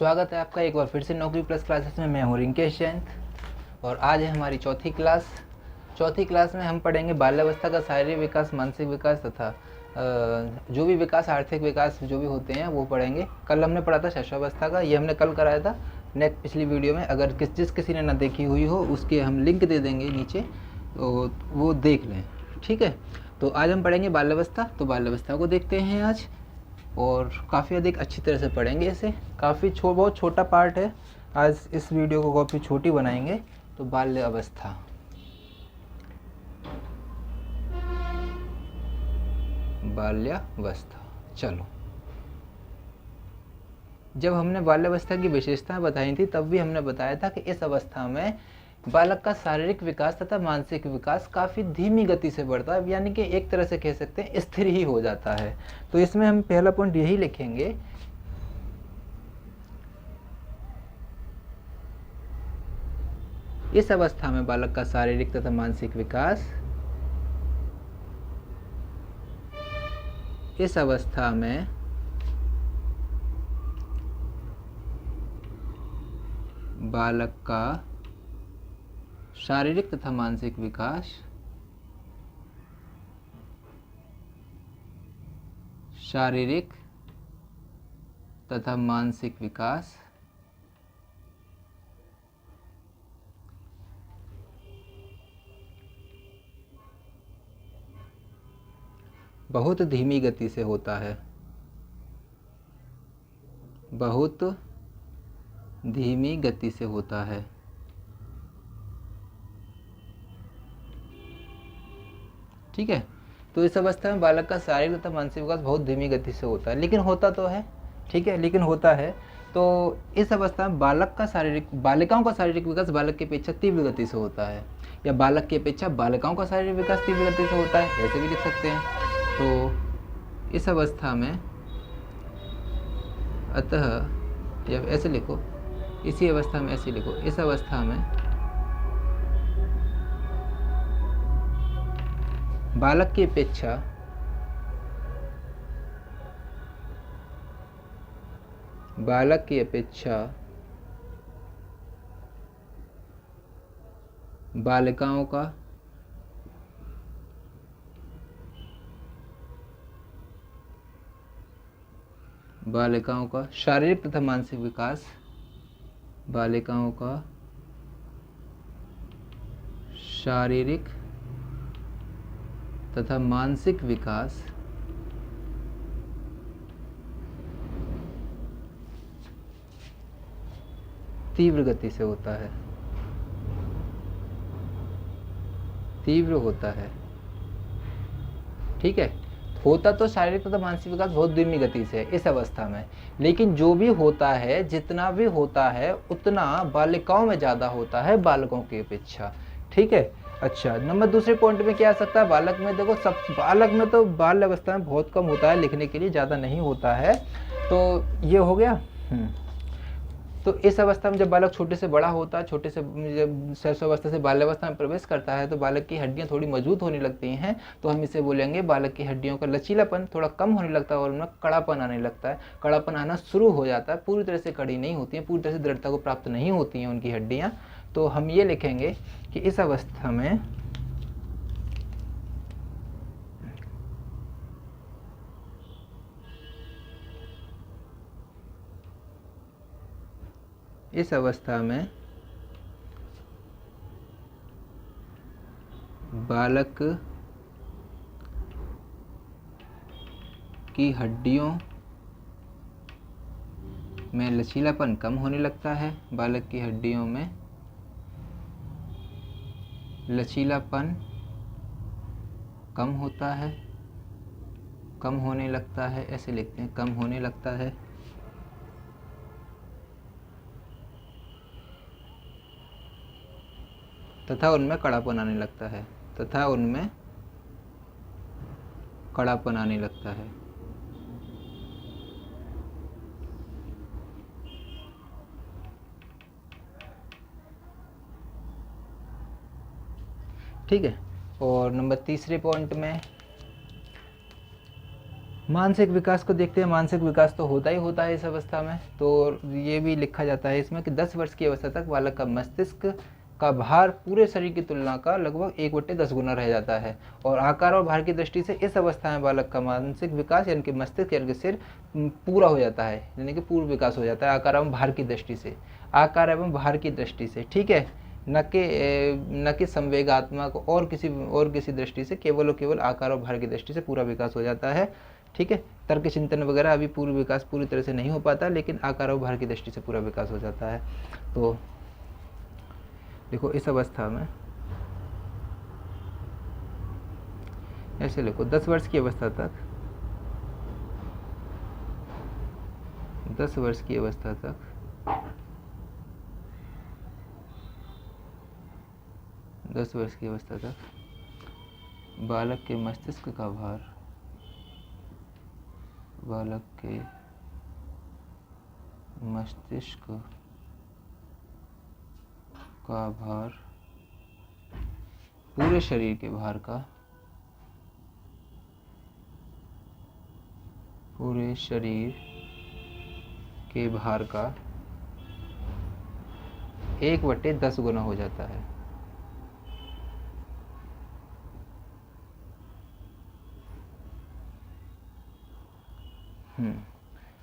स्वागत है आपका एक बार फिर से नौकरी प्लस क्लासेस में। मैं हूँ रिंकेश जैन और आज है हमारी चौथी क्लास। चौथी क्लास में हम पढ़ेंगे बाल्यावस्था का शारीरिक विकास, मानसिक विकास तथा जो भी विकास, आर्थिक विकास जो भी होते हैं वो पढ़ेंगे। कल हमने पढ़ा था शैशवावस्था का, ये हमने कल कराया था नेक्स्ट पिछली वीडियो में। अगर किसी ने ना देखी हुई हो उसके हम लिंक दे देंगे नीचे, तो वो देख लें, ठीक है। तो आज हम पढ़ेंगे बाल्यावस्था, तो बाल्यावस्था को देखते हैं आज और काफ़ी अधिक अच्छी तरह से पढ़ेंगे इसे। काफ़ी बहुत छोटा पार्ट है, आज इस वीडियो को काफ़ी छोटी बनाएंगे। तो बाल्य अवस्था, बाल्यावस्था, चलो। जब हमने बाल्यावस्था की विशेषताएं बताई थी तब भी हमने बताया था कि इस अवस्था में बालक का शारीरिक विकास तथा मानसिक विकास काफ़ी धीमी गति से बढ़ता है, यानी कि एक तरह से कह सकते हैं स्थिर ही हो जाता है। तो इसमें हम पहला पॉइंट यही लिखेंगे, इस अवस्था में बालक का शारीरिक तथा मानसिक विकास, इस अवस्था में बालक का शारीरिक तथा मानसिक विकास, शारीरिक तथा मानसिक विकास बहुत धीमी गति से होता है, बहुत धीमी गति से होता है। ठीक है, तो इस अवस्था में बालक का शारीरिक तथा मानसिक विकास बहुत धीमी गति से होता है, लेकिन होता तो है, ठीक है, लेकिन होता है। तो इस अवस्था में बालिकाओं का शारीरिक विकास बालक की अपेक्षा तीव्र गति से होता है, या बालक की अपेक्षा बालिकाओं का शारीरिक विकास तीव्र गति से होता है, ऐसे भी लिख सकते हैं। तो इस अवस्था में, अतः या ऐसे लिखो, इसी अवस्था में ऐसे लिखो, इस अवस्था में बालक की अपेक्षा बालिकाओं का शारीरिक तथा मानसिक विकास, बालिकाओं का शारीरिक तथा मानसिक विकास तीव्र गति से होता है, तीव्र होता है। ठीक है, होता तो शारीरिक तथा मानसिक विकास बहुत धीमी गति से है इस अवस्था में, लेकिन जो भी होता है, जितना भी होता है उतना बालिकाओं में ज़्यादा होता है बालकों की अपेक्षा। ठीक है, अच्छा, नंबर दूसरे पॉइंट में क्या आ सकता है? बालक में देखो, सब बालक में तो बाल्य अवस्था में बहुत कम होता है, लिखने के लिए ज़्यादा नहीं होता है। तो ये हो गया। तो इस अवस्था में जब बालक छोटे से बड़ा होता है, छोटे से जब शैशवावस्था से बाल्यावस्था में प्रवेश करता है, तो बालक की हड्डियां थोड़ी मजबूत होने लगती हैं। तो हम इसे बोलेंगे बालक की हड्डियों का लचीलापन थोड़ा कम होने लगता है और उनमें कड़ापन आने लगता है। कड़ापन आना शुरू हो जाता है, पूरी तरह से कड़ी नहीं होती है, पूरी तरह से दृढ़ता को प्राप्त नहीं होती हैं उनकी हड्डियाँ। तो हम ये लिखेंगे कि इस अवस्था में बालक की हड्डियों में लचीलापन कम होने लगता है, बालक की हड्डियों में लचीलापन कम होता है, कम होने लगता है, ऐसे लिखते हैं, कम होने लगता है। तथा उनमें कड़ापन आने लगता है, तथा उनमें कड़ापन आने लगता है। ठीक है, और नंबर तीसरे पॉइंट में मानसिक विकास को देखते हैं। मानसिक विकास तो होता ही होता है इस अवस्था में, तो ये भी लिखा जाता है इसमें कि 10 वर्ष की अवस्था तक बालक का मस्तिष्क का भार पूरे शरीर की तुलना का लगभग 1/10 गुना रह जाता है, और आकार और भार की दृष्टि से इस अवस्था में बालक का मानसिक विकास यानी कि मस्तिष्क यानी कि सिर पूरा हो जाता है, यानी कि पूर्ण विकास हो जाता है आकार एवं भार की दृष्टि से, आकार एवं भार की दृष्टि से, ठीक है, न कि संवेगात्मक और किसी दृष्टि से, केवल और केवल आकार और भार की दृष्टि से पूरा विकास हो जाता है, ठीक है। तर्क चिंतन वगैरह अभी पूर्ण विकास पूरी तरह से नहीं हो पाता, लेकिन आकार और भार की दृष्टि से पूरा विकास हो जाता है। तो देखो इस अवस्था में ऐसे लिखो 10 वर्ष की अवस्था तक, 10 वर्ष की अवस्था तक बालक के मस्तिष्क का भार, बालक के मस्तिष्क का भार पूरे शरीर के भार का, पूरे शरीर के भार का 1/10 गुना हो जाता है।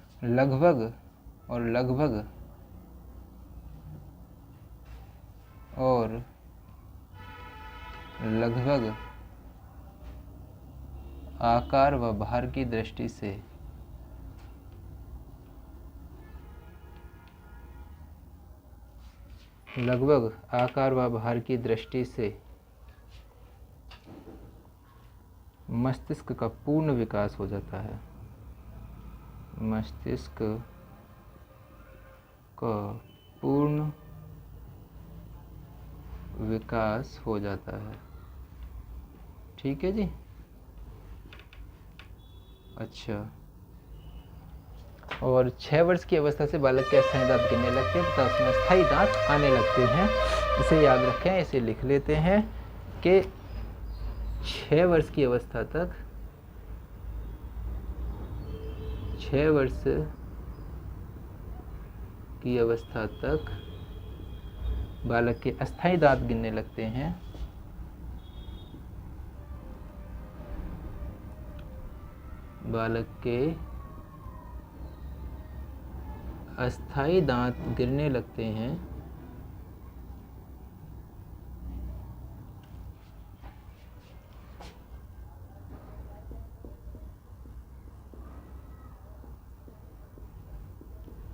लगभग आकार व भार की दृष्टि से मस्तिष्क का पूर्ण विकास हो जाता है, मस्तिष्क का पूर्ण विकास हो जाता है, ठीक है जी। अच्छा, और 6 वर्ष की अवस्था से बालक के अस्थायी दांत गिरने लगते हैं तथा उसमें अस्थायी दांत आने लगते हैं। इसे याद रखें, इसे लिख लेते हैं कि 6 वर्ष की अवस्था तक, 6 वर्ष की अवस्था तक बालक के अस्थायी दांत गिरने लगते हैं। बालक के अस्थायी दांत गिरने लगते हैं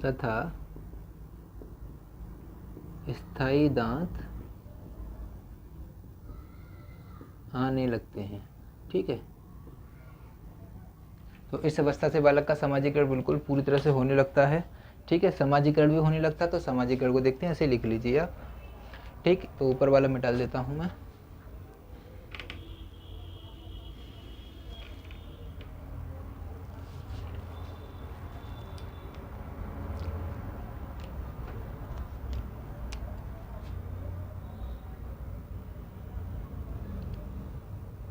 तथा स्थायी दांत आने लगते हैं, ठीक है। तो इस अवस्था से बालक का सामाजिकरण बिल्कुल पूरी तरह से होने लगता है, ठीक है। सामाजिकरण भी होने लगता है, तो सामाजिकरण को देखते हैं, ऐसे लिख लीजिए आप, ठीक। तो ऊपर वाला मिटा देता हूं मैं।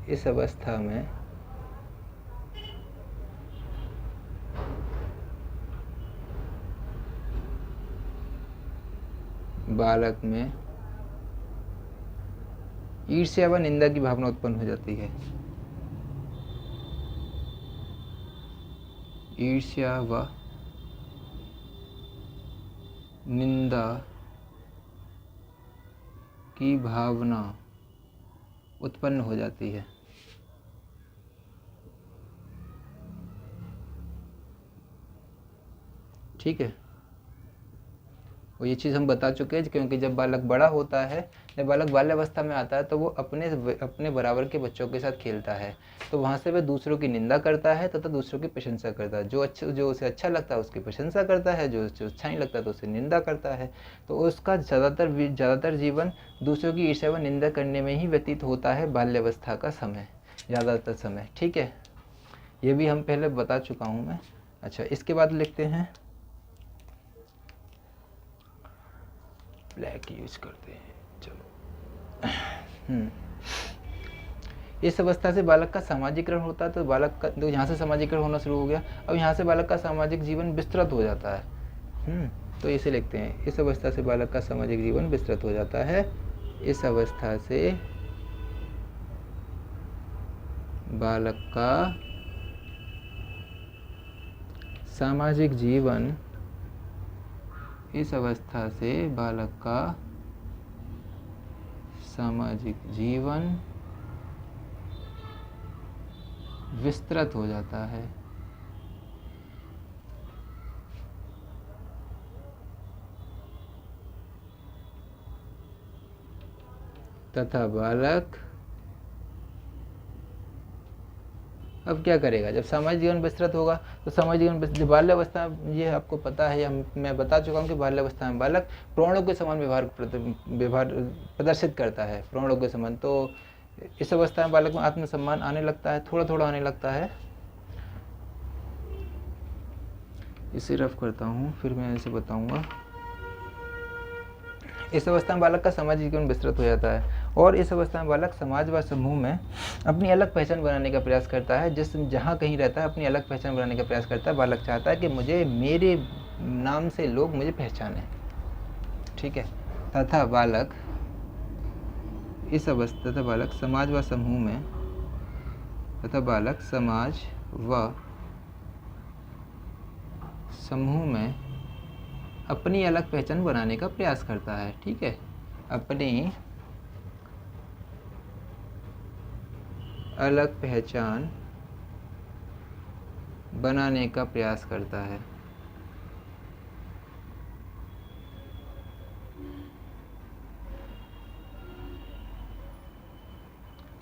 इस अवस्था में बालक में ईर्ष्या व निंदा की भावना उत्पन्न हो जाती है। ईर्ष्या व निंदा की भावना उत्पन्न हो जाती है, ठीक है। और ये चीज़ हम बता चुके हैं, क्योंकि जब बालक बड़ा होता है, जब बालक बाल्यावस्था में आता है, तो वो अपने बराबर के बच्चों के साथ खेलता है, तो वहाँ से वह दूसरों की निंदा करता है तथा दूसरों की प्रशंसा करता है। जो उसे अच्छा लगता है उसकी प्रशंसा करता है, जो अच्छा नहीं लगता तो उसे निंदा करता है। तो उसका ज़्यादातर जीवन दूसरों की ईर्ष्या व निंदा करने में ही व्यतीत होता है, बाल्यावस्था का समय, ज़्यादातर समय, ठीक है। ये भी हम पहले बता चुका हूँ मैं। अच्छा, इसके बाद लिखते हैं, ब्लैक यूज करते हैं, चलो। इस अवस्था से बालक का सामाजिकरण होता है, तो बालक का तो यहाँ से सामाजिकरण होना शुरू हो गया। अब यहाँ से बालक का सामाजिक जीवन विस्तृत हो जाता है। तो इसे लिखते हैं, इस अवस्था से बालक का सामाजिक जीवन विस्तृत हो जाता है। इस अवस्था से बालक का सामाजिक जीवन, इस अवस्था से बालक का सामाजिक जीवन विस्तृत हो जाता है। तथा बालक अब क्या करेगा, जब सामाजिक जीवन विस्तृत होगा तो सामाजिक जीवन बाल्यावस्था, ये आपको पता है, मैं बता चुका हूँ कि बाल्यावस्था में बालक प्रौढ़ों के समान व्यवहार प्रदर्शित करता है, प्रौढ़ों के समान। तो इस अवस्था में बालक में आत्मसम्मान आने लगता है, थोड़ा थोड़ा आने लगता है। इसे रफ करता हूँ, फिर मैं इसे बताऊँगा। इस अवस्था में बालक का सामाजिक जीवन विस्तृत हो जाता है और इस अवस्था में बालक समाज व समूह में अपनी अलग पहचान बनाने का प्रयास करता है। जहाँ कहीं रहता है अपनी अलग पहचान बनाने का प्रयास करता है। बालक चाहता है कि मेरे नाम से लोग मुझे पहचानें, ठीक है। तथा बालक इस अवस्था, तथा बालक समाज व समूह में, तथा बालक समाज व समूह में अपनी अलग पहचान बनाने का प्रयास करता है, ठीक है। अपनी अलग पहचान बनाने का प्रयास करता है।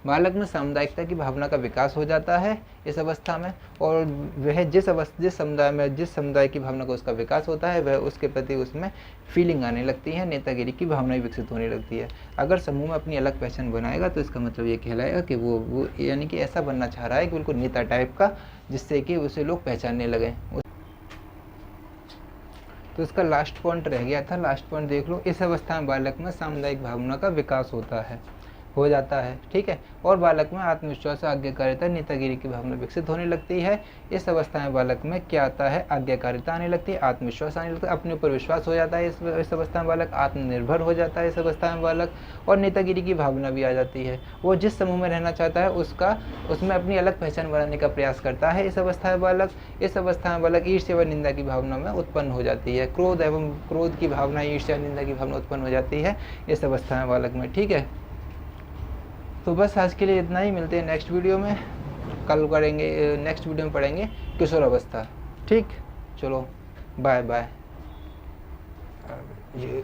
बालक में सामुदायिकता की भावना का विकास हो जाता है इस अवस्था में, और वह जिस समुदाय की भावना का उसका विकास होता है, वह उसके प्रति उसमें फीलिंग आने लगती है, नेतागिरी की भावना विकसित होने लगती है। अगर समूह में अपनी अलग पहचान बनाएगा तो इसका मतलब ये कहलाएगा कि वो यानी कि ऐसा बनना चाह रहा है कि बिल्कुल नेता टाइप का, जिससे कि उसे लोग पहचानने लगे। तो इसका लास्ट पॉइंट रह गया था, लास्ट पॉइंट देख लो। इस अवस्था में बालक में सामुदायिक भावना का विकास हो जाता है, ठीक है। और बालक में आत्मविश्वास, आज्ञाकारिता, नेतागिरी की भावना विकसित होने लगती है। इस अवस्था में बालक में क्या आता है, आज्ञाकारिता आने लगती है, आत्मविश्वास आने लगता है, अपने ऊपर विश्वास हो जाता है। इस अवस्था में बालक आत्मनिर्भर हो जाता है इस अवस्था में बालक, और नेतागिरी की भावना भी आ जाती है। वो जिस समूह में रहना चाहता है उसमें अपनी अलग पहचान बनाने का प्रयास करता है इस अवस्था में बालक। इस अवस्था में बालक ईर्ष्या व निंदा की भावना में उत्पन्न हो जाती है। क्रोध की भावना, ईर्ष्या, निंदा की भावना उत्पन्न हो जाती है इस अवस्था में बालक में, ठीक है। तो बस आज के लिए इतना ही, मिलते हैं नेक्स्ट वीडियो में। कल करेंगे, नेक्स्ट वीडियो में पढ़ेंगे किशोर अवस्था, ठीक। चलो बाय बाय। ये